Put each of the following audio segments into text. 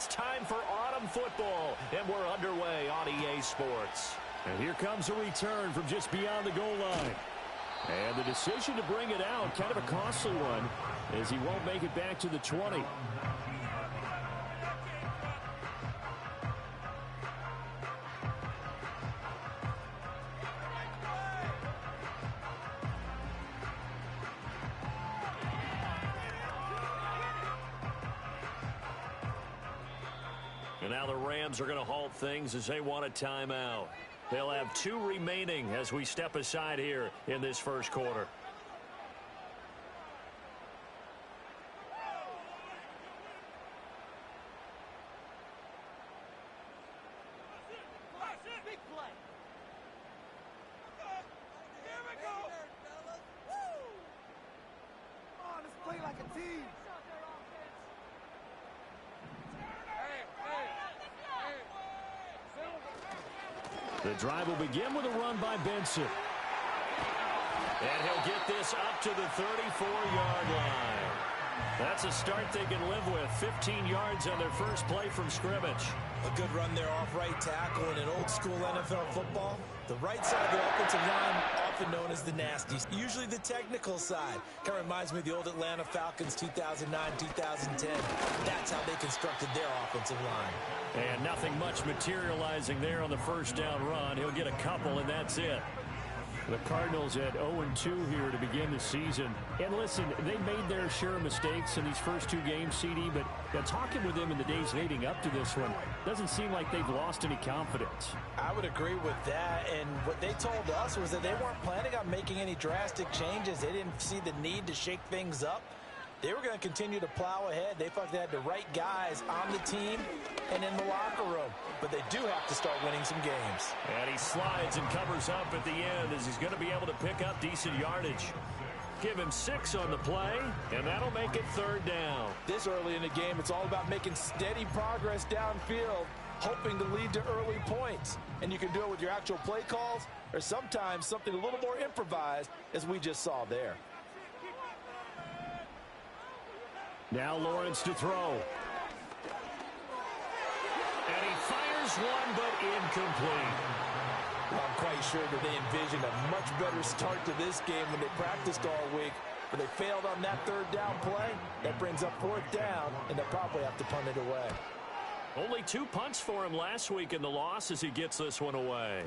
It's time for autumn football, and we're underway on EA Sports. And here comes a return from just beyond the goal line. And the decision to bring it out, kind of a costly one, as he won't make it back to the 20. And now the Rams are going to halt things as they want a timeout. They'll have 2 remaining as we step aside here in this first quarter. The drive will begin with a run by Benson. And he'll get this up to the 34-yard line. That's a start they can live with. 15 yards on their first play from scrimmage. A good run there off right tackle in an old-school NFL football. The right side of the offensive line, often known as the nasties, usually the technical side. Kind of reminds me of the old Atlanta Falcons 2009-2010. That's how they constructed their offensive line. And nothing much materializing there on the first down run. He'll get a couple, and that's it. The Cardinals at 0-2 here to begin the season. And listen, they made their share of mistakes in these first 2 games, CD, but talking with them in the days leading up to this one, doesn't seem like they've lost any confidence. I would agree with that, and what they told us was that they weren't planning on making any drastic changes. They didn't see the need to shake things up. They were going to continue to plow ahead. They felt they had the right guys on the team and in the locker room. But they do have to start winning some games. And he slides and covers up at the end as he's going to be able to pick up decent yardage. Give him 6 on the play, and that'll make it 3rd down. This early in the game, it's all about making steady progress downfield, hoping to lead to early points. And you can do it with your actual play calls or sometimes something a little more improvised, as we just saw there. Now Lawrence to throw. And he fires one, but incomplete. I'm quite sure that they envisioned a much better start to this game when they practiced all week. But they failed on that 3rd down play. That brings up 4th down, and they'll probably have to punt it away. Only 2 punts for him last week in the loss as he gets this one away.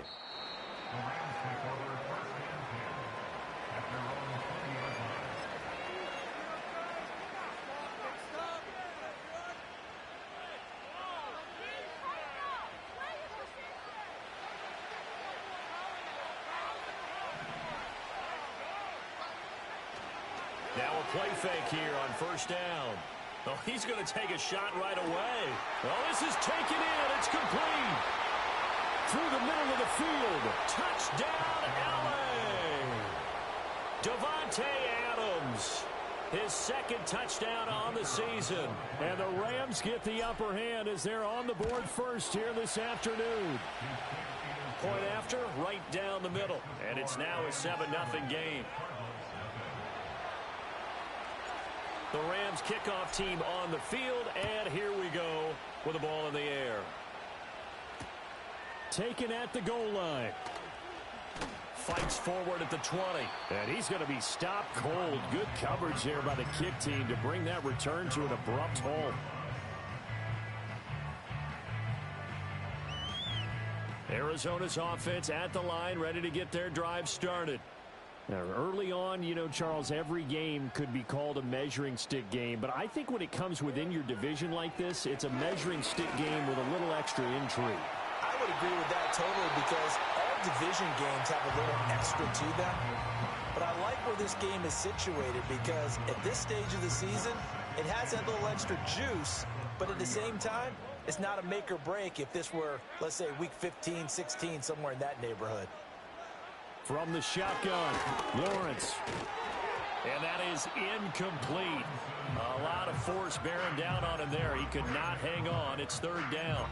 Now a play fake here on 1st down. Oh, he's going to take a shot right away. Oh, this is taken in. It's complete. Through the middle of the field. Touchdown, L.A. Davante Adams. His 2nd touchdown on the season. And the Rams get the upper hand as they're on the board first here this afternoon. Point after, right down the middle. And it's now a 7-0 game. The Rams kickoff team on the field, and here we go with the ball in the air. Taken at the goal line. Fights forward at the 20. And he's going to be stopped cold. Good coverage there by the kick team to bring that return to an abrupt halt. Arizona's offense at the line, ready to get their drive started. Now, early on, you know, Charles, every game could be called a measuring stick game. But I think when it comes within your division like this, it's a measuring stick game with a little extra intrigue. I would agree with that totally because all division games have a little extra to them. But I like where this game is situated because at this stage of the season, it has that little extra juice. But at the same time, it's not a make or break if this were, let's say, week 15, 16, somewhere in that neighborhood. From the shotgun, Lawrence. And that is incomplete. A lot of force bearing down on him there. He could not hang on. It's 3rd down.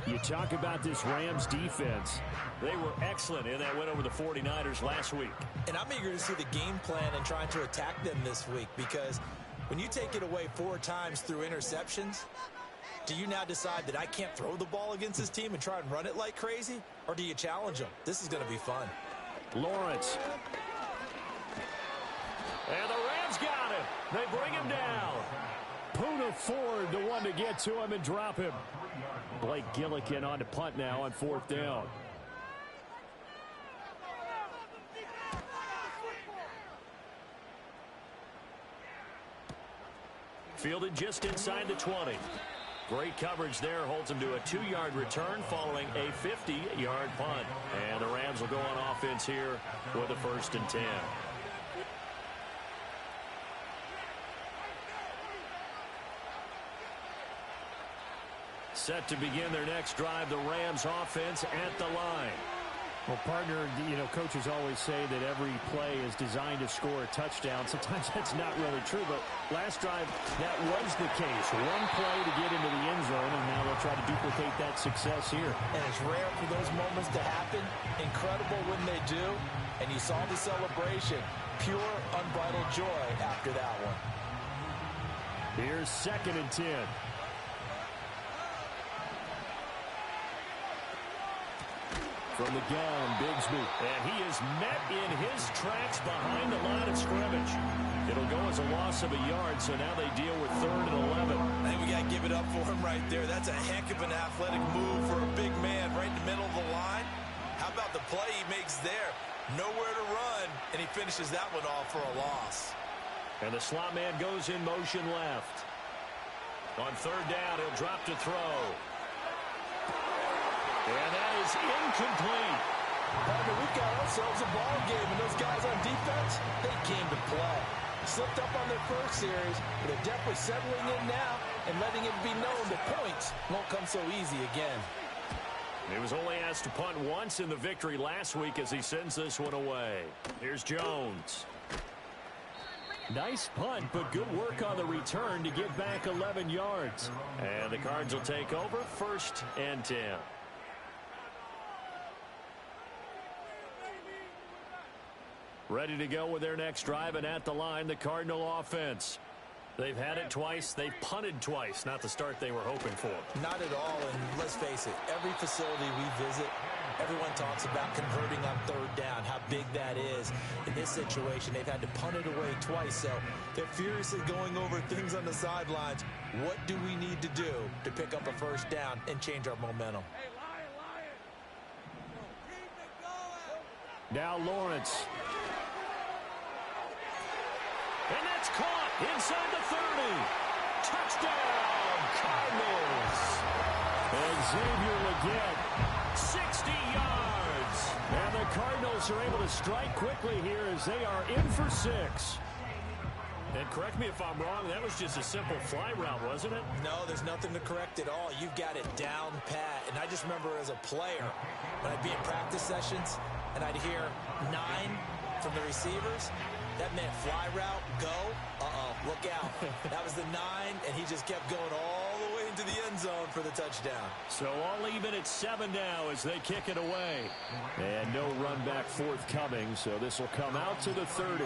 You talk about this Rams defense. They were excellent in that win over the 49ers last week. And I'm eager to see the game plan and trying to attack them this week because when you take it away 4 times through interceptions, Do you now decide that I can't throw the ball against this team and try and run it like crazy? Or do you challenge them? This is going to be fun. Lawrence. And the Rams got him. They bring him down. Poona Ford, the one to get to him and drop him. Blake Gillikin on to punt now on 4th down. Fielded just inside the 20. Great coverage there, holds him to a 2-yard return following a 50-yard punt. And the Rams will go on offense here with a 1st and 10. Set to begin their next drive, the Rams offense at the line. Well, partner, coaches always say that every play is designed to score a touchdown. Sometimes that's not really true, but last drive, that was the case. One play to get into the end zone, and now they'll try to duplicate that success here. And it's rare for those moments to happen. Incredible when they do. And you saw the celebration. Pure, unbridled joy after that one. Here's 2nd and 10. From the gun, Bigsby. And he is met in his tracks behind the line of scrimmage. It'll go as a loss of a yard, so now they deal with 3rd and 11. I think we got to give it up for him right there. That's a heck of an athletic move for a big man right in the middle of the line. How about the play he makes there? Nowhere to run, and he finishes that one off for a loss. And the slot man goes in motion left. On 3rd down, he'll drop to throw. And that is incomplete. Partner, we've got ourselves a ball game, and those guys on defense, they came to play. Slipped up on their first series, but they're definitely settling in now and letting it be known that points won't come so easy again. He was only asked to punt once in the victory last week as he sends this one away. Here's Jones. Nice punt, but good work on the return to get back 11 yards. And the Cards will take over 1st and 10. Ready to go with their next drive, and at the line, the Cardinal offense. They've had it twice. They've punted twice. Not the start they were hoping for. Not at all, and let's face it, every facility we visit, everyone talks about converting on 3rd down, how big that is. In this situation, they've had to punt it away twice, so they're furiously going over things on the sidelines. What do we need to do to pick up a 1st down and change our momentum? Now Lawrence. And that's caught inside the 30. Touchdown, Cardinals. And Xavier Legette. 60 yards. And the Cardinals are able to strike quickly here as they are in for 6. And correct me if I'm wrong, that was just a simple fly route, wasn't it? No, there's nothing to correct at all. You've got it down pat. And I just remember as a player, when I'd be in practice sessions, and I'd hear 9 from the receivers, that meant fly route, go, look out. That was the 9, and he just kept going all the way into the end zone for the touchdown. So all even at 7 now as they kick it away. And no run back forthcoming, so this will come out to the 30.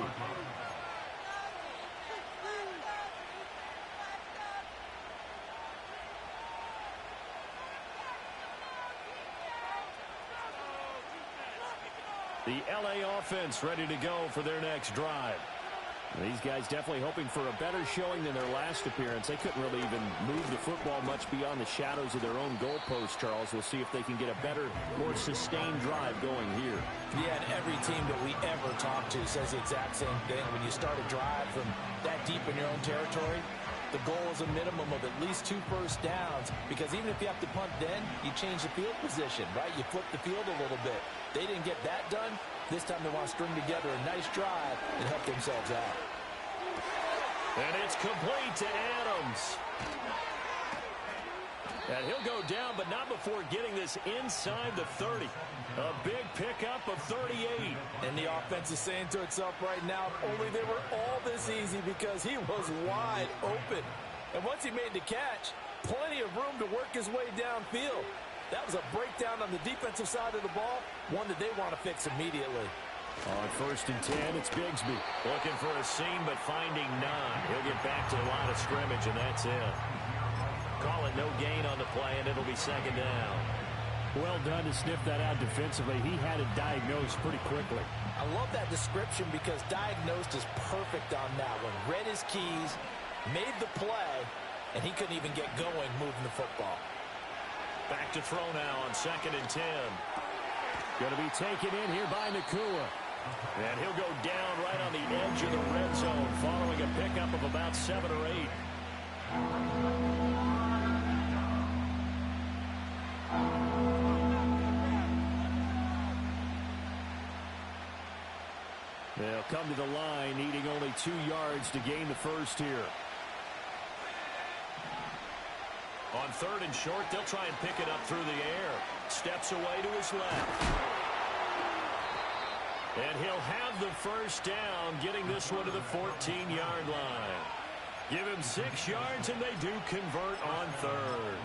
The LA offense ready to go for their next drive. These guys definitely hoping for a better showing than their last appearance. They couldn't really even move the football much beyond the shadows of their own goalpost, Charles. We'll see if they can get a better, more sustained drive going here. Yeah, and every team that we ever talk to says the exact same thing. When you start a drive from that deep in your own territory, the goal is a minimum of at least 2 first downs, because even if you have to punt then, you change the field position, right? You flip the field a little bit. They didn't get that done. This time they want to string together a nice drive and help themselves out. And it's complete to Adams. And he'll go down, but not before getting this inside the 30. A big pickup of 38. And the offense is saying to itself right now, if only they were all this easy, because he was wide open. And once he made the catch, plenty of room to work his way downfield. That was a breakdown on the defensive side of the ball, one that they want to fix immediately. On 1st and 10, it's Bigsby. Looking for a seam, but finding none. He'll get back to the line of scrimmage, and that's it. Call it no gain on the play, and it'll be second down. Well done to sniff that out defensively. He had it diagnosed pretty quickly. I love that description because diagnosed is perfect on that one. Read his keys, made the play, and he couldn't even get going moving the football. Back to throw now on 2nd and 10. Going to be taken in here by Nakua. And he'll go down right on the edge of the red zone following a pickup of about 7 or 8. They'll come to the line, needing only 2 yards to gain the first here. On 3rd and short, they'll try and pick it up through the air. Steps away to his left. And he'll have the first down, getting this one to the 14-yard line. Give him 6 yards, and they do convert on 3rd.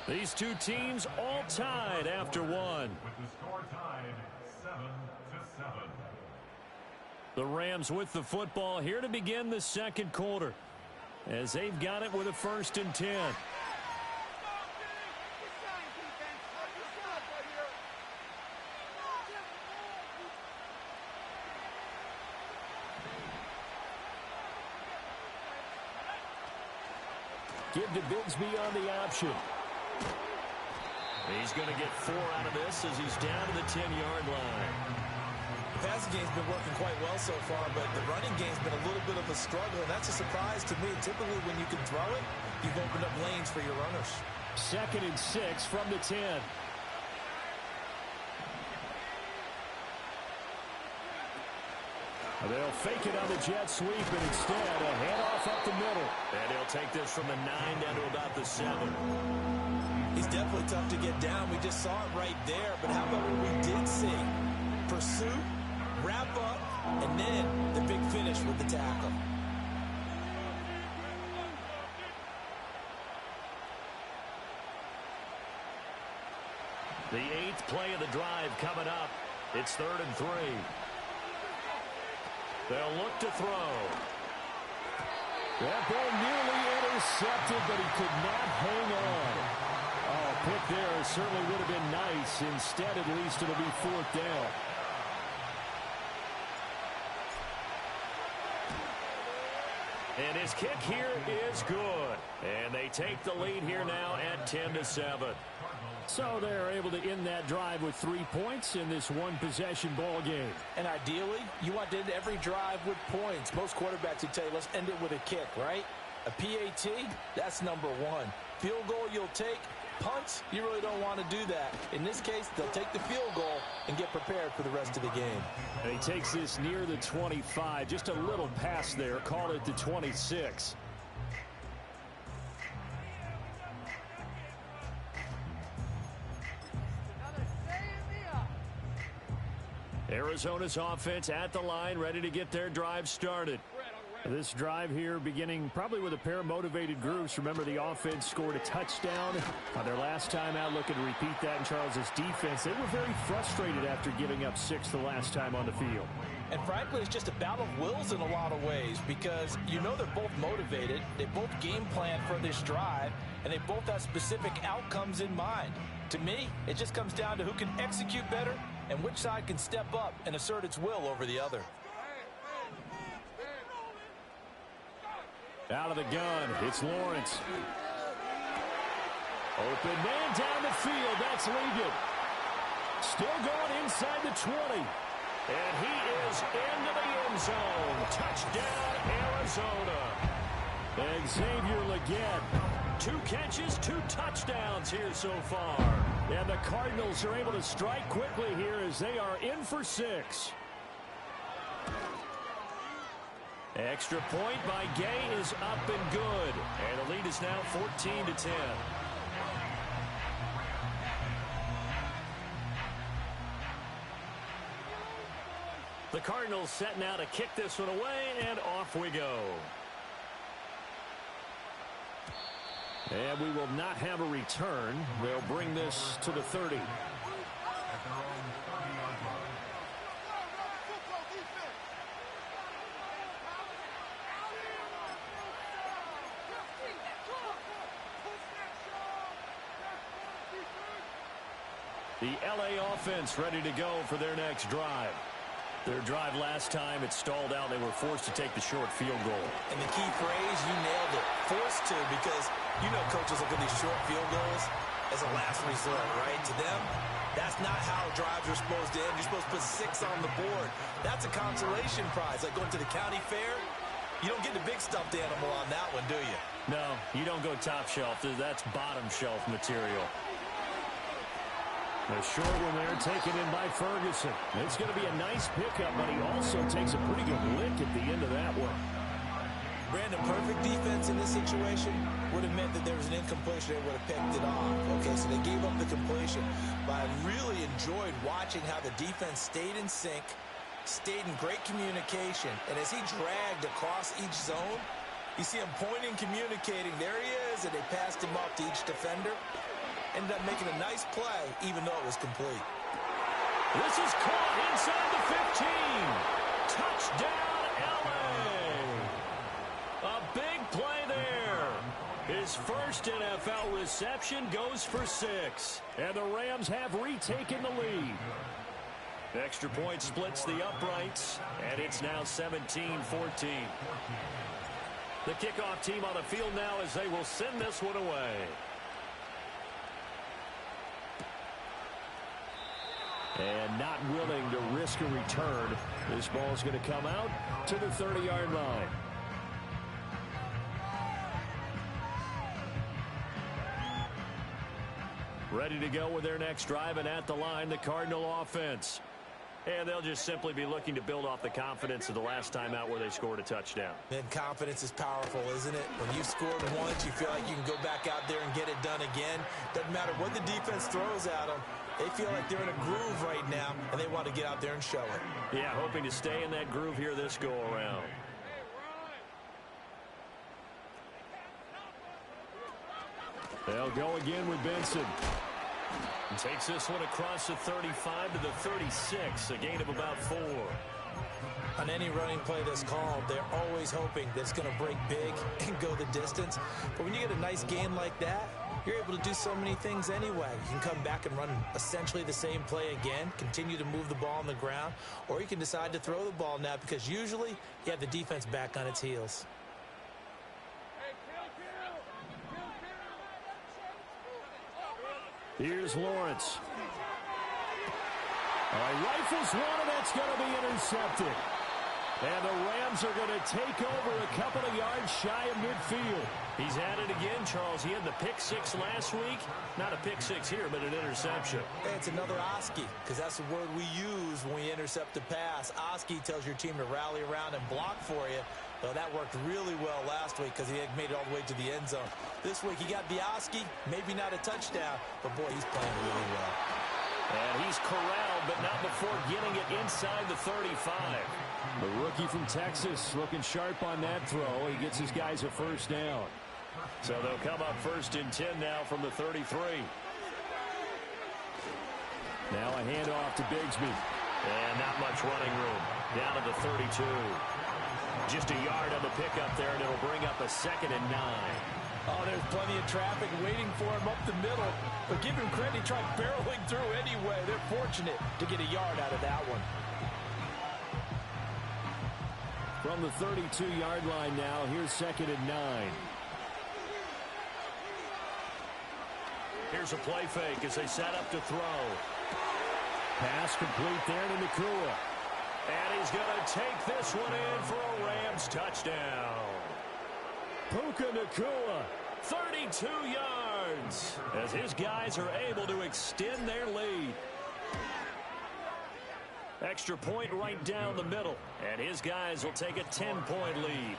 These two teams all tied after one. With the score tied 7-7. The Rams with the football here to begin the second quarter, as they've got it with a 1st and 10. Give to Bigsby on the option. He's going to get 4 out of this as he's down to the 10-yard line. The passing game's been working quite well so far, but the running game's been a little bit of a struggle, and that's a surprise to me. Typically, when you can throw it, you've opened up lanes for your runners. 2nd and 6 from the 10. They'll fake it on the jet sweep, and instead a handoff up the middle. And he'll take this from the 9 down to about the 7. He's definitely tough to get down. We just saw it right there, but how about what we did see? Pursuit, wrap up, and then the big finish with the tackle. The 8th play of the drive coming up. It's 3rd and 3. They'll look to throw. That ball nearly intercepted, but he could not hang on. Oh, pick there certainly would have been nice. Instead, at least it'll be 4th down. And his kick here is good. And they take the lead here now at 10-7. So they're able to end that drive with 3 points in this one-possession ball game. And ideally, you want to end every drive with points. Most quarterbacks would tell you, let's end it with a kick, right? A PAT, that's number 1. Field goal you'll take. Punts, you really don't want to do that. In this case, they'll take the field goal and get prepared for the rest of the game. And he takes this near the 25. Just a little pass there. Call it the 26. Arizona's offense at the line, ready to get their drive started. This drive here beginning probably with a pair of motivated groups. Remember, the offense scored a touchdown on their last time out. Looking to repeat that in Charles's defense. They were very frustrated after giving up 6 the last time on the field. And frankly, it's just a battle of wills in a lot of ways because you know they're both motivated. They both game plan for this drive, and they both have specific outcomes in mind. To me, it just comes down to who can execute better and which side can step up and assert its will over the other. Out of the gun, it's Lawrence. Open man down the field, that's Ligon. Still going inside the 20. And he is into the end zone. Touchdown, Arizona. Xavier Legette. 2 catches, 2 touchdowns here so far. And the Cardinals are able to strike quickly here as they are in for 6. Extra point by Gay is up and good. And the lead is now 14-10. The Cardinals setting out to kick this one away, and off we go. And we will not have a return. They'll bring this to the 30. At their own 30-yard line. The LA offense ready to go for their next drive. Their drive last time, it stalled out. They were forced to take the short field goal. And the key phrase, you nailed it, forced to, because you know coaches look at these short field goals as a last resort, right? To them, that's not how drives are supposed to end. You're supposed to put 6 on the board. That's a consolation prize. Like going to the county fair, you don't get the big stuffed animal on that one, do you? No, you don't go top shelf. That's bottom shelf material. A short one there taken in by Ferguson. It's going to be a nice pickup, but he also takes a pretty good lick at the end of that one. Brandon, perfect defense in this situation would have meant that there was an incompletion. They would have picked it off. Okay, so they gave up the completion. But I really enjoyed watching how the defense stayed in sync, stayed in great communication. And as he dragged across each zone, you see him pointing, communicating. There he is, and they passed him off to each defender. Ended up making a nice play, even though it was complete. This is caught inside the 15. Touchdown, LA. A big play there. His first NFL reception goes for 6. And the Rams have retaken the lead. Extra point splits the uprights, and it's now 17-14. The kickoff team on the field now as they will send this one away. And not willing to risk a return. This ball is going to come out to the 30-yard line. Ready to go with their next drive, and at the line, the Cardinal offense. And they'll just simply be looking to build off the confidence of the last time out where they scored a touchdown. And confidence is powerful, isn't it? When you've scored once, you feel like you can go back out there and get it done again. Doesn't matter what the defense throws at them. They feel like they're in a groove right now, and they want to get out there and show it. Yeah, hoping to stay in that groove here this go-around. They'll go again with Benson. And takes this one across the 35 to the 36, a gain of about 4. On any running play that's called, they're always hoping that it's going to break big and go the distance. But when you get a nice gain like that, you're able to do so many things anyway. You can come back and run essentially the same play again, continue to move the ball on the ground, or you can decide to throw the ball now because usually you have the defense back on its heels. Here's Lawrence. Rifles one, and that's going to be intercepted. And the Rams are going to take over a couple of yards shy of midfield. He's at it again, Charles. He had the pick 6 last week. Not a pick 6 here, but an interception. Hey, it's another Oski, because that's the word we use when we intercept a pass. Oski tells your team to rally around and block for you. Well, that worked really well last week because he had made it all the way to the end zone. This week he got the Oski, maybe not a touchdown, but boy, he's playing really well. And he's corralled, but not before getting it inside the 35. The rookie from Texas looking sharp on that throw. He gets his guys a first down. So they'll come up 1st and 10 now from the 33. Now a handoff to Bigsby. And not much running room. Down to the 32. Just a yard on the pickup there, and it'll bring up a 2nd and 9. Oh, there's plenty of traffic waiting for him up the middle. But give him credit, he tried barreling through anyway. They're fortunate to get a yard out of that one. From the 32-yard line now, here's 2nd and 9. Here's a play fake as they set up to throw. Pass complete there to Nakua. And he's going to take this one in for a Rams touchdown. Puka Nakua. 32 yards as his guys are able to extend their lead. Extra point right down the middle, and his guys will take a 10-point lead.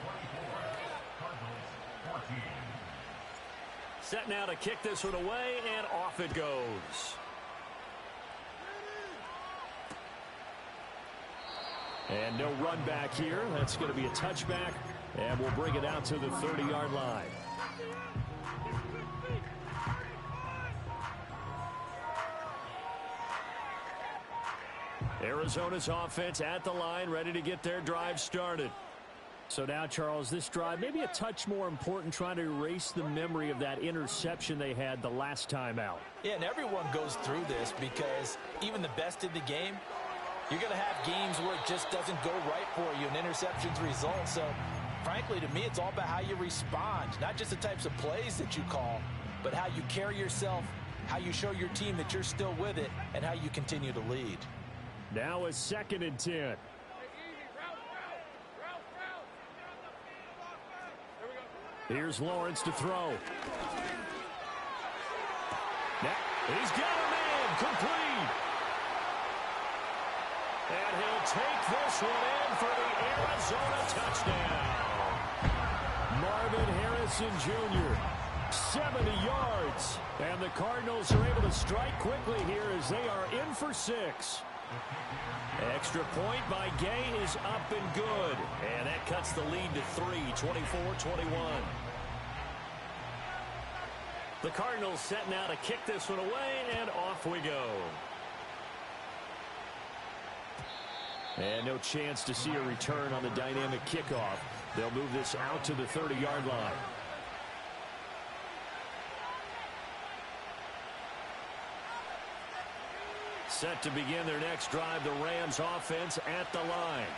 Set now to kick this one away, and off it goes. And no run back here. That's going to be a touchback, and we'll bring it out to the 30-yard line. Arizona's offense at the line, ready to get their drive started. So now, Charles, this drive maybe a touch more important, trying to erase the memory of that interception they had the last time out. Yeah, and everyone goes through this because even the best in the game, you're going to have games where it just doesn't go right for you, and interceptions result. So, frankly, to me, it's all about how you respond, not just the types of plays that you call, but how you carry yourself, how you show your team that you're still with it, and how you continue to lead. Now a 2nd and 10. Here's Lawrence to throw. Now, he's got a man, complete. And he'll take this one in for the Arizona touchdown. Marvin Harrison Jr., 70 yards. And the Cardinals are able to strike quickly here as they are in for 6. Extra point by Gay is up and good. And that cuts the lead to 3, 24-21. The Cardinals setting out to kick this one away, and off we go. And no chance to see a return on the dynamic kickoff. They'll move this out to the 30-yard line. Set to begin their next drive, the Rams offense at the line.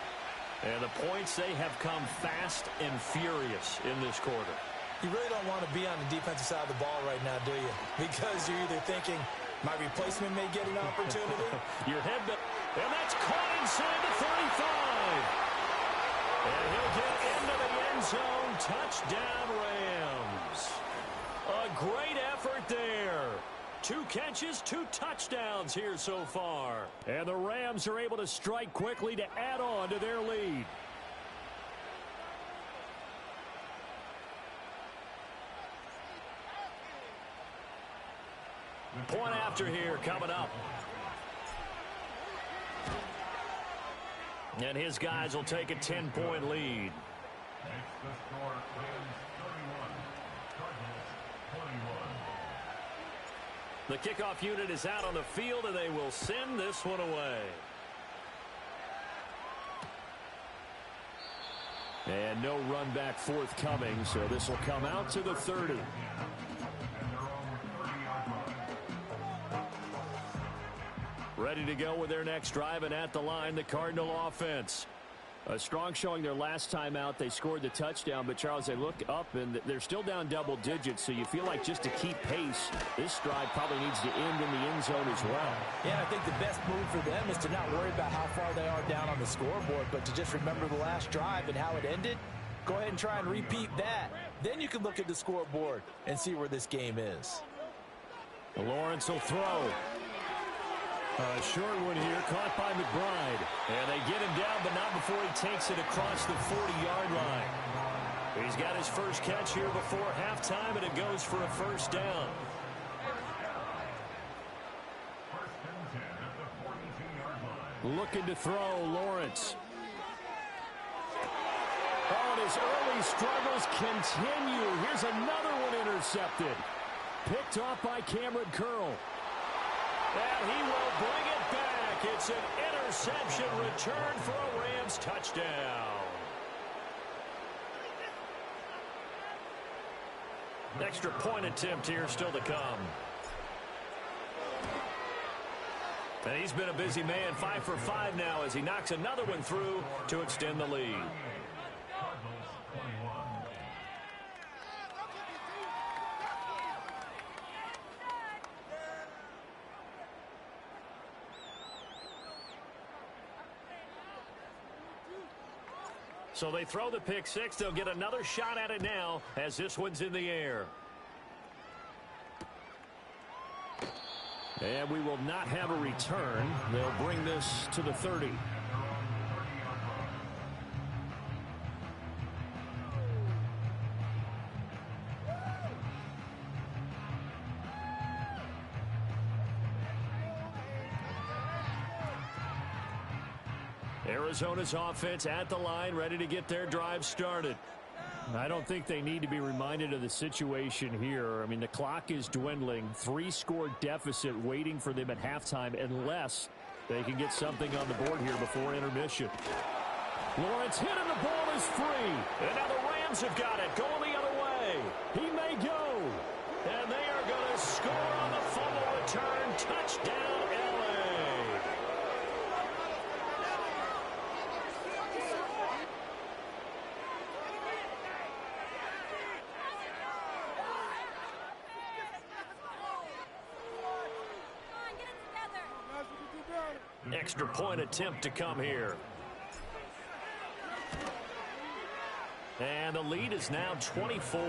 And the points, they have come fast and furious in this quarter. You really don't want to be on the defensive side of the ball right now, do you? Because you're either thinking, my replacement may get an opportunity. Your head, and that's caught inside the 35. And he'll get into the end zone. Touchdown, Rams. A great effort there. 2 catches, 2 touchdowns here so far. And the Rams are able to strike quickly to add on to their lead. Point after here coming up. And his guys will take a 10-point lead. Makes the score Rams 31, Cardinals 21. The kickoff unit is out on the field, and they will send this one away. And no run back forthcoming, so this will come out to the 30. Ready to go with their next drive, and at the line, the Cardinal offense. A strong showing their last time out. They scored the touchdown, but, Charles, they look up, and they're still down double digits, so you feel like just to keep pace, this drive probably needs to end in the end zone as well. Yeah, I think the best move for them is to not worry about how far they are down on the scoreboard, but to just remember the last drive and how it ended. Go ahead and try and repeat that. Then you can look at the scoreboard and see where this game is. Lawrence will throw. A short one here, caught by McBride. And they get him down, but not before he takes it across the 40-yard line. He's got his first catch here before halftime, and it goes for a first down. Looking to throw, Lawrence. Oh, and his early struggles continue. Here's another one intercepted. Picked off by Cameron Curl. And he will bring it back. It's an interception return for a Rams touchdown. Extra point attempt here still to come. And he's been a busy man, 5 for 5 now as he knocks another one through to extend the lead. So they throw the pick six. They'll get another shot at it now as this one's in the air. And we will not have a return. They'll bring this to the 30. Arizona's offense at the line, ready to get their drive started. I don't think they need to be reminded of the situation here. I mean, the clock is dwindling. 3-score deficit waiting for them at halftime unless they can get something on the board here before intermission. Lawrence hit and the ball is free. And now the Rams have got it, going the other way. He may go. And they are going to score on the fumble return. Touchdown, LA. Extra point attempt to come here. And the lead is now 24.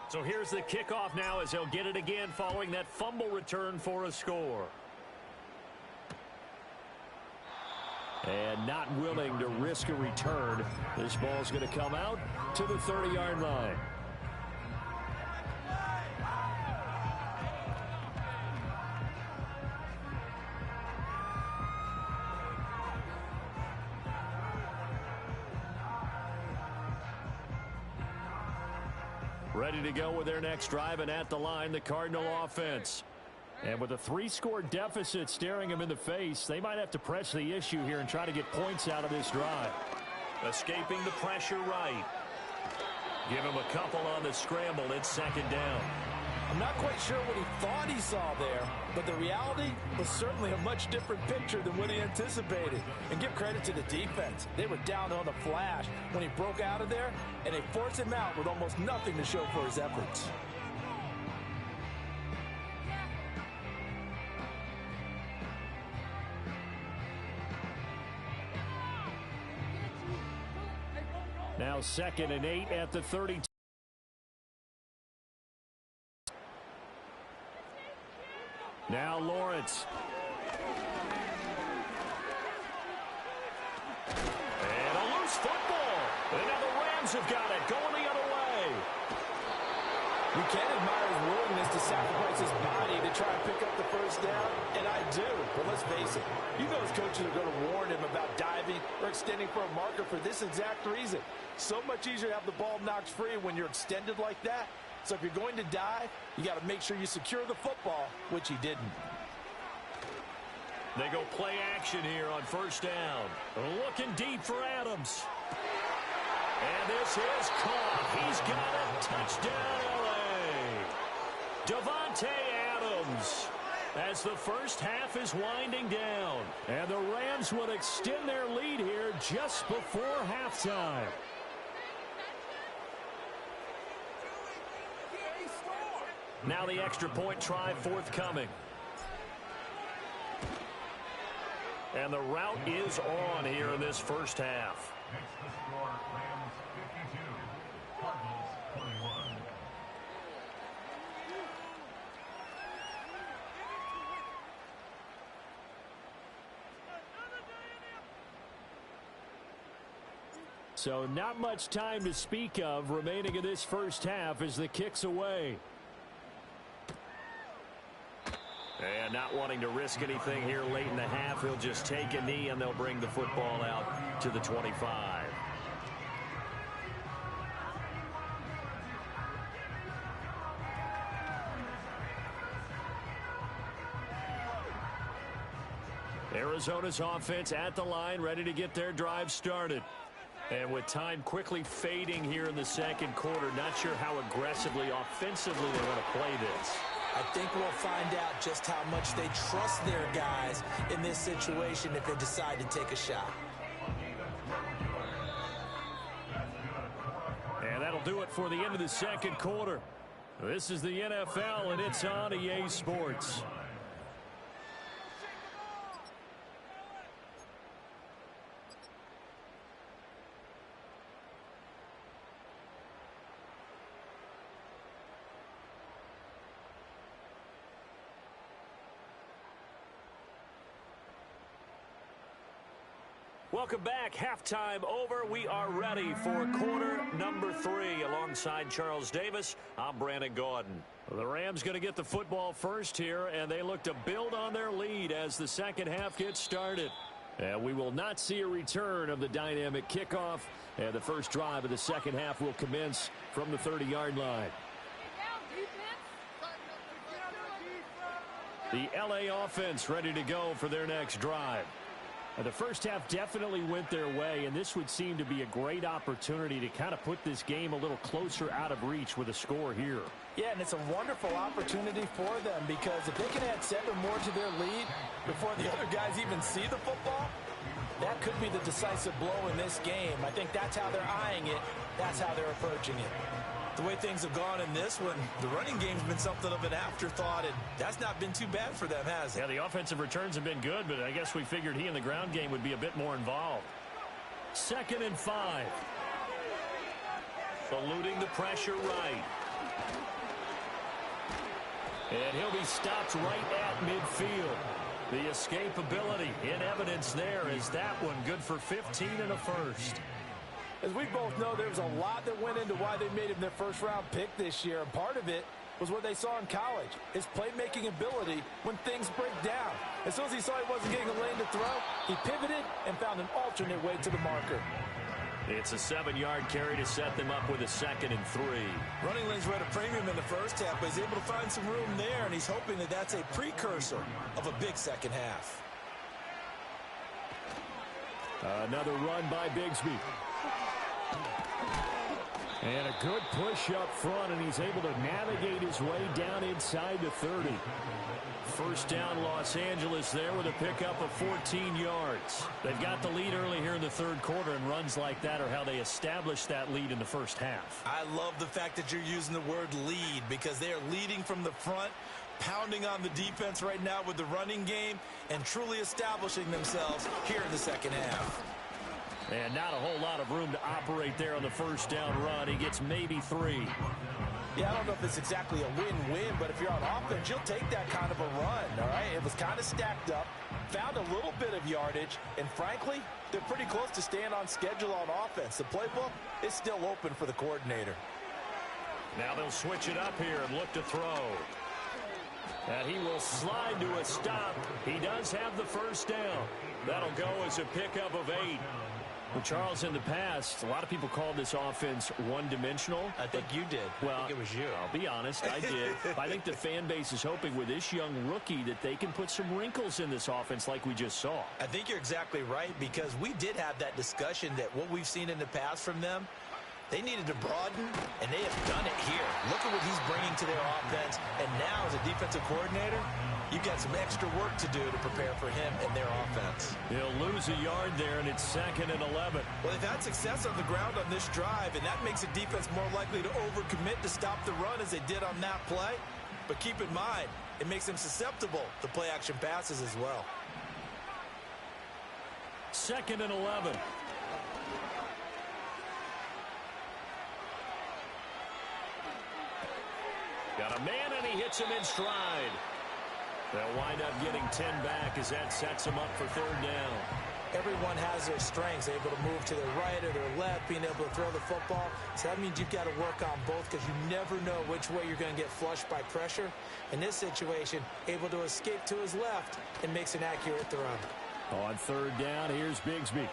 So here's the kickoff now as he'll get it again following that fumble return for a score. And not willing to risk a return. This ball's going to come out to the 30-yard line. Ready to go with their next drive, and at the line, the Cardinal offense. And with a 3-score deficit staring them in the face, they might have to press the issue here and try to get points out of this drive. Escaping the pressure right. Give him a couple on the scramble. It's second down. I'm not quite sure what he thought he saw there, but the reality was certainly a much different picture than what he anticipated. And give credit to the defense. They were down on the flash when he broke out of there, and they forced him out with almost nothing to show for his efforts. Now 2nd and 8 at the 32. Now Lawrence. And a loose football. And now the Rams have got it, going the other way. You can admire his willingness to sacrifice his body to try and pick up the first down, and I do. But let's face it, you know his coaches are going to warn him about diving or extending for a marker for this exact reason. So much easier to have the ball knocked free when you're extended like that. So if you're going to dive, you got to make sure you secure the football, which he didn't. They go play action here on first down. Looking deep for Adams. And this is caught. He's got it. Touchdown, LA. Davante Adams. As the first half is winding down. And the Rams would extend their lead here just before halftime. Now the extra point try forthcoming. And the route is on here in this first half. Makes the score Rams 52, Cardinals 21. So not much time to speak of remaining in this first half as the kick's away. And not wanting to risk anything here late in the half, he'll just take a knee and they'll bring the football out to the 25. Arizona's offense at the line, ready to get their drive started. And with time quickly fading here in the second quarter, not sure how aggressively, offensively they want to play this. I think we'll find out just how much they trust their guys in this situation if they decide to take a shot. And that'll do it for the end of the second quarter. This is the NFL, and it's on EA Sports. Welcome back. Halftime over. We are ready for quarter number 3. Alongside Charles Davis, I'm Brandon Gaudin. The Rams going to get the football first here, and they look to build on their lead as the second half gets started. And we will not see a return of the dynamic kickoff, and the first drive of the second half will commence from the 30-yard line. The LA offense ready to go for their next drive. The first half definitely went their way, and this would seem to be a great opportunity to kind of put this game a little closer out of reach with a score here. Yeah, and it's a wonderful opportunity for them because if they can add 7 more to their lead before the other guys even see the football, that could be the decisive blow in this game. I think that's how they're eyeing it. That's how they're approaching it. The way things have gone in this one, the running game's been something of an afterthought, and that's not been too bad for them, has it? Yeah, the offensive returns have been good, but I guess we figured he in the ground game would be a bit more involved. 2nd and 5. Eluding the pressure right. And he'll be stopped right at midfield. The escapability in evidence there is that one good for 15 and a first. As we both know, there was a lot that went into why they made him their first-round pick this year, and part of it was what they saw in college, his playmaking ability when things break down. As soon as he saw he wasn't getting a lane to throw, he pivoted and found an alternate way to the marker. It's a 7-yard carry to set them up with a 2nd and 3. Running lanes were at a premium in the first half, but he's able to find some room there, and he's hoping that that's a precursor of a big second half. Another run by Bigsby. And a good push up front, and he's able to navigate his way down inside the 30. First down, Los Angeles there with a pickup of 14 yards. They've got the lead early here in the third quarter, and runs like that are how they establish that lead in the first half. I love the fact that you're using the word lead because they are leading from the front, pounding on the defense right now with the running game, and truly establishing themselves here in the second half. And not a whole lot of room to operate there on the first down run. He gets maybe 3. Yeah, I don't know if it's exactly a win-win, but if you're on offense, you'll take that kind of a run, all right? It was kind of stacked up, found a little bit of yardage, and frankly, they're pretty close to staying on schedule on offense. The playbook is still open for the coordinator. Now they'll switch it up here and look to throw. And he will slide to a stop. He does have the first down. That'll go as a pickup of 8. Well, Charles, in the past, a lot of people called this offense one-dimensional. I think you did. Well, I think it was you. I'll be honest, I did. I think the fan base is hoping with this young rookie that they can put some wrinkles in this offense like we just saw. I think you're exactly right because we did have that discussion that what we've seen in the past from them, they needed to broaden, and they have done it here. Look at what he's bringing to their offense, and now as a defensive coordinator, you've got some extra work to do to prepare for him and their offense. He'll lose a yard there, and it's 2nd and 11. Well, they've had success on the ground on this drive, and that makes a defense more likely to overcommit to stop the run as they did on that play. But keep in mind, it makes them susceptible to play-action passes as well. 2nd and 11. Got a man, and he hits him in stride. They'll wind up getting 10 back as that sets them up for 3rd down. Everyone has their strengths, able to move to their right or their left, being able to throw the football. So that means you've got to work on both because you never know which way you're going to get flushed by pressure. In this situation, able to escape to his left and makes an accurate throw. On 3rd down, here's Bigsby.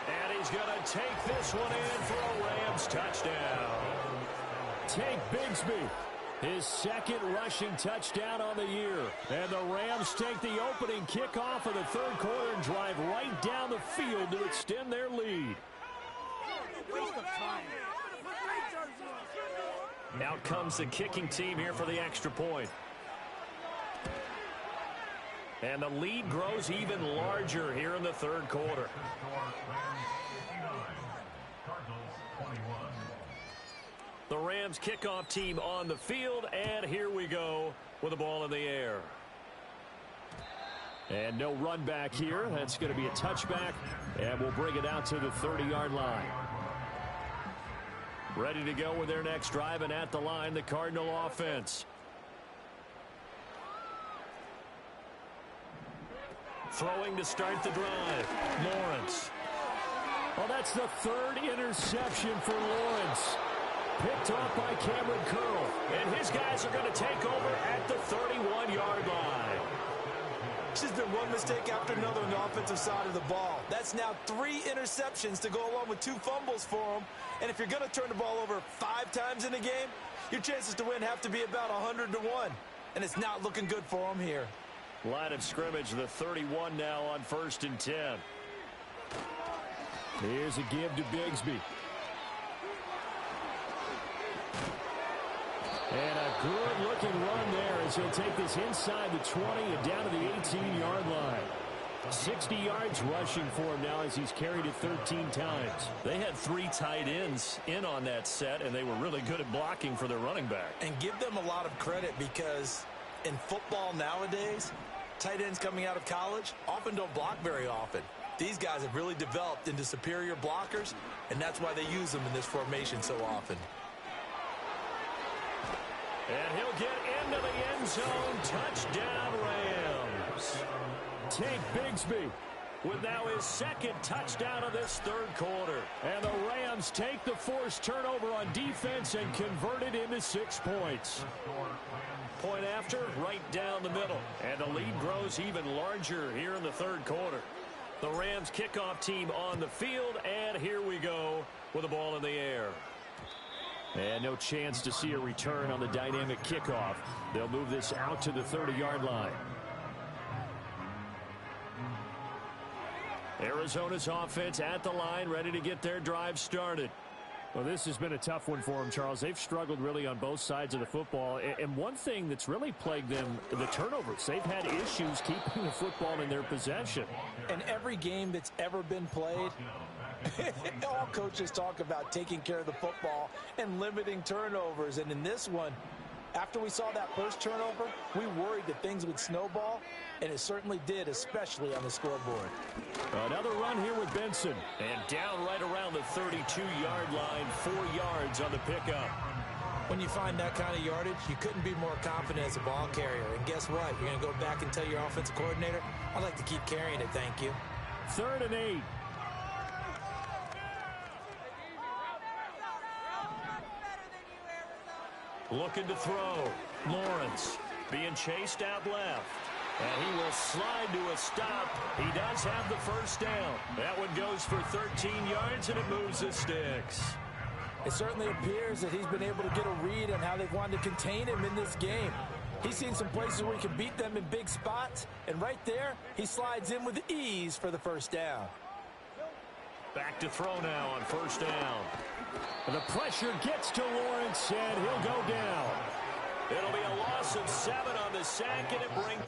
And he's going to take this one in for a Rams touchdown. Take Bigsby. His 2nd rushing touchdown on the year. And the Rams take the opening kickoff of the 3rd quarter and drive right down the field to extend their lead. Out comes the kicking team here for the extra point. And the lead grows even larger here in the 3rd quarter. The Rams kickoff team on the field, and here we go with the ball in the air. And no run back here. That's going to be a touchback, and we'll bring it out to the 30-yard line. Ready to go with their next drive, and at the line, the Cardinal offense. Throwing to start the drive. Lawrence. Well, that's the 3rd interception for Lawrence. picked off by Cameron Curl. And his guys are going to take over at the 31-yard line. It's just been one mistake after another on the offensive side of the ball. That's now 3 interceptions to go along with 2 fumbles for him. And if you're going to turn the ball over 5 times in a game, your chances to win have to be about 100 to 1. And it's not looking good for him here. Line of scrimmage, the 31 now on 1st and 10. Here's a give to Bigsby. And a good-looking run there as he'll take this inside the 20 and down to the 18-yard line. 60 yards rushing for him now as he's carried it 13 times. They had 3 tight ends in on that set, and they were really good at blocking for their running back. And give them a lot of credit because in football nowadays, tight ends coming out of college often don't block very often. These guys have really developed into superior blockers, and that's why they use them in this formation so often. And he'll get into the end zone. Touchdown, Rams. Take Bigsby With now his 2nd touchdown of this 3rd quarter. And the Rams take the forced turnover on defense and convert it into 6 points. Point after, right down the middle. And the lead grows even larger here in the 3rd quarter. The Rams kickoff team on the field, and here we go with the ball in the air. And no chance to see a return on the dynamic kickoff. They'll move this out to the 30-yard line. Arizona's offense at the line, ready to get their drive started. Well, this has been a tough one for them, Charles. They've struggled really on both sides of the football. And one thing that's really plagued them, the turnovers. They've had issues keeping the football in their possession. In every game that's ever been played, all coaches talk about taking care of the football and limiting turnovers. And in this one, after we saw that first turnover, we worried that things would snowball, and it certainly did, especially on the scoreboard. Another run here with Benson. And down right around the 32-yard line, 4 yards on the pickup. When you find that kind of yardage, you couldn't be more confident as a ball carrier. And guess what? You're going to go back and tell your offensive coordinator, I'd like to keep carrying it, thank you. 3rd and 8. Looking to throw. Lawrence being chased out left. And he will slide to a stop. He does have the first down. That one goes for 13 yards, and it moves the sticks. It certainly appears that he's been able to get a read on how they've wanted to contain him in this game. He's seen some places where he can beat them in big spots, and right there, he slides in with ease for the first down. Back to throw now on 1st down. The pressure gets to Lawrence, and he'll go down. It'll be a loss of 7 on the sack, and it brings...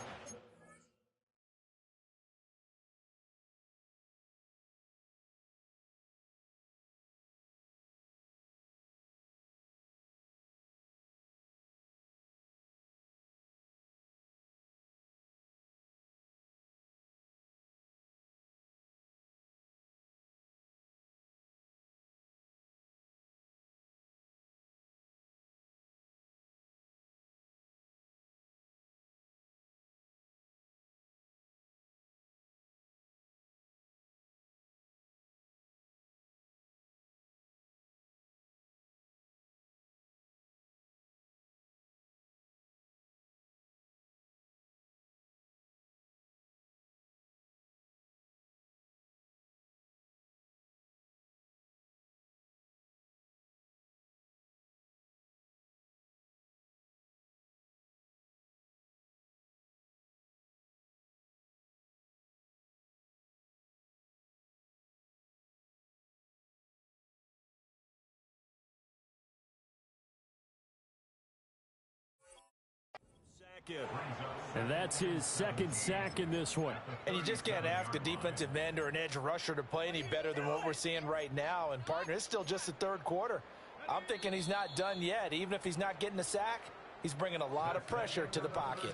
And that's his 2nd sack in this one. And you just can't ask a defensive end or an edge rusher to play any better than what we're seeing right now. And, partner, it's still just the 3rd quarter. I'm thinking he's not done yet. Even if he's not getting a sack, he's bringing a lot of pressure to the pocket.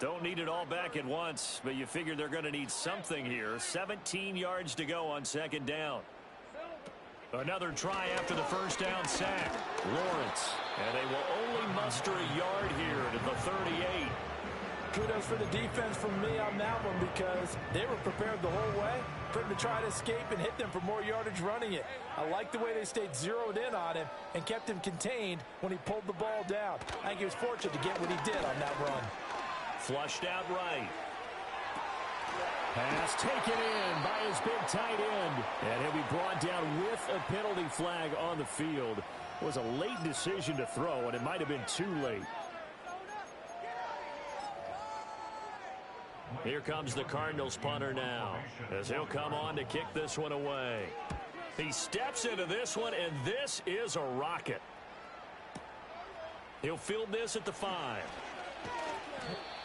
Don't need it all back at once, but you figure they're going to need something here. 17 yards to go on 2nd down. Another try after the first down sack. Lawrence. And they will only muster a yard here to the 38. Kudos for the defense from me on that one because they were prepared the whole way for him to try to escape and hit them for more yardage running it. I like the way they stayed zeroed in on him and kept him contained when he pulled the ball down. I think he was fortunate to get what he did on that run. Flushed out right. Pass taken in by his big tight end. And he'll be brought down with a penalty flag on the field. It was a late decision to throw, and it might have been too late. Here comes the Cardinals punter now, as he'll come on to kick this one away. He steps into this one, and this is a rocket. He'll field this at the 5.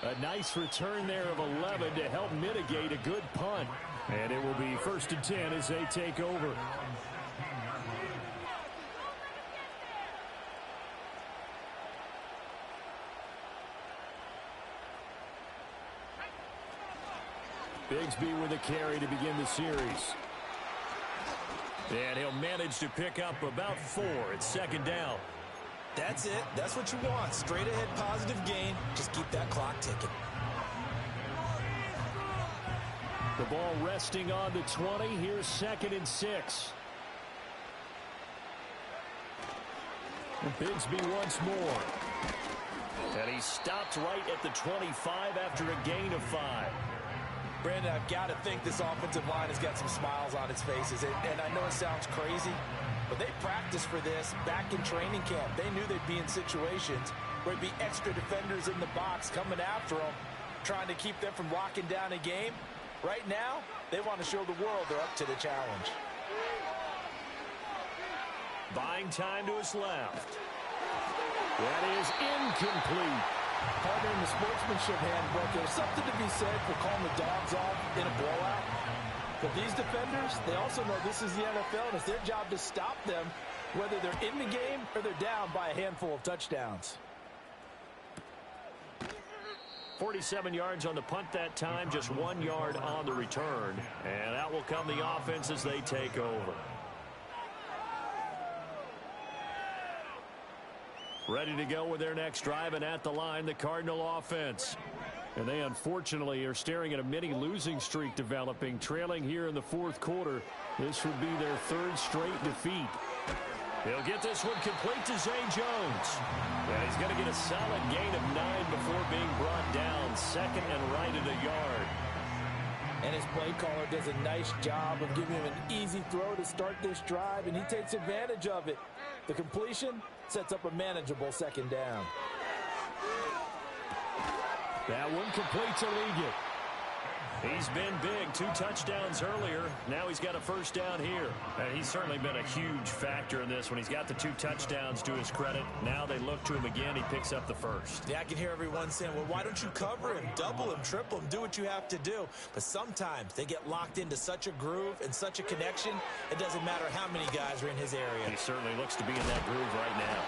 A nice return there of 11 to help mitigate a good punt. And it will be 1st and 10 as they take over. Bigsby with a carry to begin the series. And he'll manage to pick up about 4. It's 2nd down. That's it. That's what you want. Straight ahead positive gain. Just keep that clock ticking. The ball resting on the 20. Here's 2nd and 6. And Bigsby once more. And he stopped right at the 25 after a gain of 5. Brandon, I've got to think this offensive line has got some smiles on its faces. And I know it sounds crazy, but they practiced for this back in training camp. They knew they'd be in situations where it'd be extra defenders in the box coming after them, trying to keep them from locking down a game. Right now, they want to show the world they're up to the challenge. Buying time to his left. That is incomplete. Partner, in the sportsmanship handbook, there's something to be said for calling the dogs off in a blowout. But these defenders, they also know this is the NFL, and it's their job to stop them, whether they're in the game or they're down by a handful of touchdowns. 47 yards on the punt that time, just 1 yard on the return. And out will come the offense as they take over. Ready to go with their next drive, and at the line, the Cardinal offense. And they unfortunately are staring at a mini losing streak developing, trailing here in the 4th quarter. This would be their 3rd straight defeat. He'll get this one complete to Zay Jones. And he's going to get a solid gain of 9 before being brought down. 2nd and right at a yard. And his play caller does a nice job of giving him an easy throw to start this drive, and he takes advantage of it. The completion sets up a manageable 2nd down. That one completes Allegiant. He's been big. 2 touchdowns earlier. Now he's got a 1st down here. And he's certainly been a huge factor in this when he's got the 2 touchdowns to his credit. Now they look to him again. He picks up the 1st. Yeah, I can hear everyone saying, well, why don't you cover him, double him, triple him, do what you have to do. But sometimes they get locked into such a groove and such a connection, it doesn't matter how many guys are in his area. He certainly looks to be in that groove right now.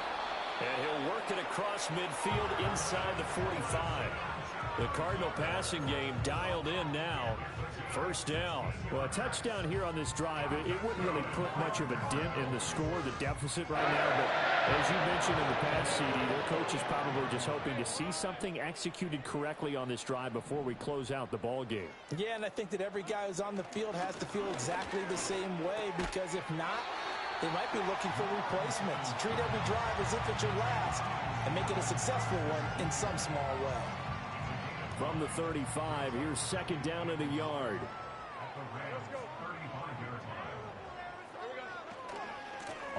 And he'll work it across midfield inside the 45. The Cardinal passing game dialed in now. 1st down. Well, a touchdown here on this drive, it wouldn't really put much of a dent in the score, the deficit right now. But as you mentioned in the past, CD, their coach is probably just hoping to see something executed correctly on this drive before we close out the ball game. Yeah, and I think that every guy who's on the field has to feel exactly the same way, because if not, they might be looking for replacements. Treat every drive as if it's your last and make it a successful one in some small way. From the 35, here's 2nd down and a yard.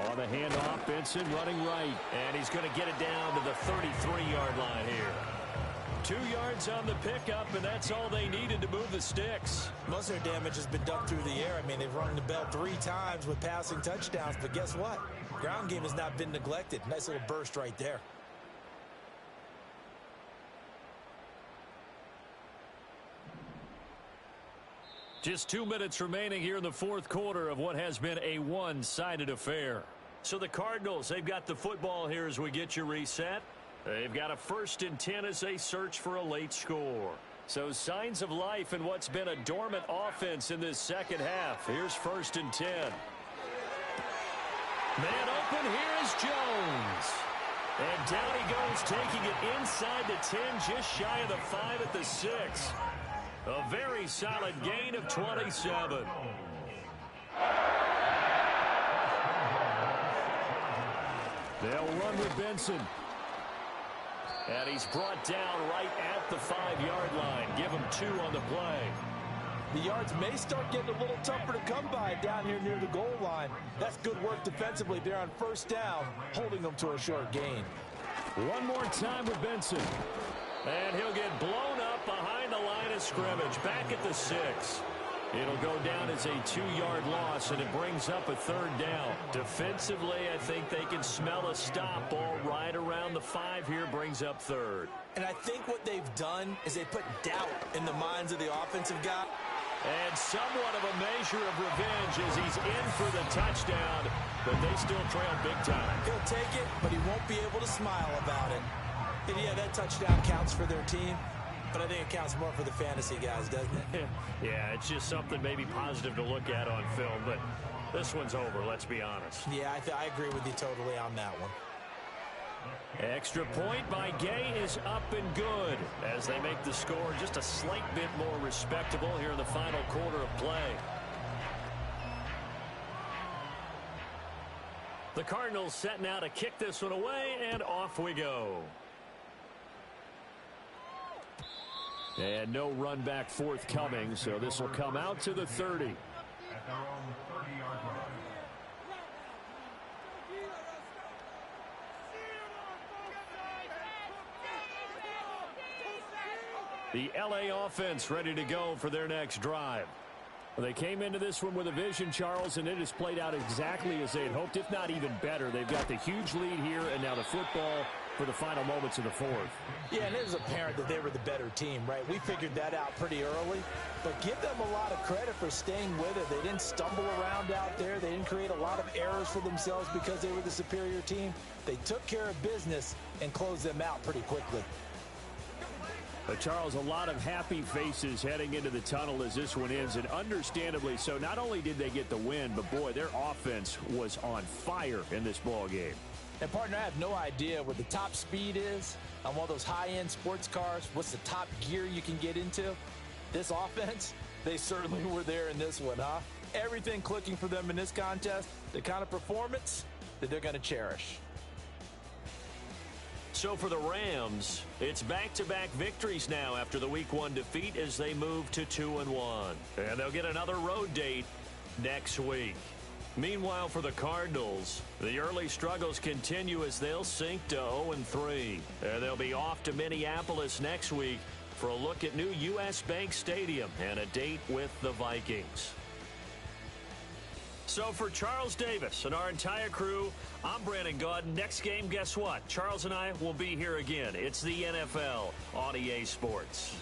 On the handoff, Benson running right. And he's going to get it down to the 33-yard line here. 2 yards on the pickup, and that's all they needed to move the sticks. Most of their damage has been done through the air. I mean, they've rung the bell 3 times with passing touchdowns, but guess what? Ground game has not been neglected. Nice little burst right there. Just 2 minutes remaining here in the 4th quarter of what has been a one-sided affair. So the Cardinals, they've got the football here as we get you reset. They've got a 1st and 10 as they search for a late score. So signs of life in what's been a dormant offense in this 2nd half. Here's 1st and 10. Man open, here is Jones. And down he goes, taking it inside the 10, just shy of the 5 at the 6. A very solid gain of 27. They'll run with Benson. And he's brought down right at the 5-yard line. Give him 2 on the play. The yards may start getting a little tougher to come by down here near the goal line. That's good work defensively there on first down, holding them to a short gain. One more time with Benson. And he'll get blown up behind the line of scrimmage, back at the 6. It'll go down as a 2-yard loss, and it brings up a 3rd down. Defensively, I think they can smell a stop ball right around the 5 here, brings up 3rd. And I think what they've done is they put doubt in the minds of the offensive guy. And somewhat of a measure of revenge as he's in for the touchdown, but they still trail big time. He'll take it, but he won't be able to smile about it. And yeah, that touchdown counts for their team, but I think it counts more for the fantasy guys, doesn't it? Yeah, it's just something maybe positive to look at on film, but this one's over, let's be honest. Yeah, I agree with you totally on that one. Extra point by Gay is up and good as they make the score just a slight bit more respectable here in the final quarter of play. The Cardinals set now to kick this one away, and off we go. And no run back forthcoming, so this will come out to the 30. At their own 30-yard line. The LA offense ready to go for their next drive. They came into this one with a vision, Charles, and it has played out exactly as they had hoped, if not even better. They've got the huge lead here, and now the football for the final moments of the 4th. Yeah, and it was apparent that they were the better team, right? We figured that out pretty early, but give them a lot of credit for staying with it. They didn't stumble around out there. They didn't create a lot of errors for themselves because they were the superior team. They took care of business and closed them out pretty quickly. But Charles, a lot of happy faces heading into the tunnel as this one ends, and understandably so. Not only did they get the win, but boy, their offense was on fire in this ball game. And partner, I have no idea what the top speed is on one of those high-end sports cars. What's the top gear you can get into? This offense, they certainly were there in this one, huh? Everything clicking for them in this contest, the kind of performance that they're going to cherish. So for the Rams, it's back-to-back victories now after the Week 1 defeat as they move to 2-1. And they'll get another road date next week. Meanwhile, for the Cardinals, the early struggles continue as they'll sink to 0-3. And they'll be off to Minneapolis next week for a look at new U.S. Bank Stadium and a date with the Vikings. So for Charles Davis and our entire crew, I'm Brandon Gaudin. Next game, guess what? Charles and I will be here again. It's the NFL on EA Sports.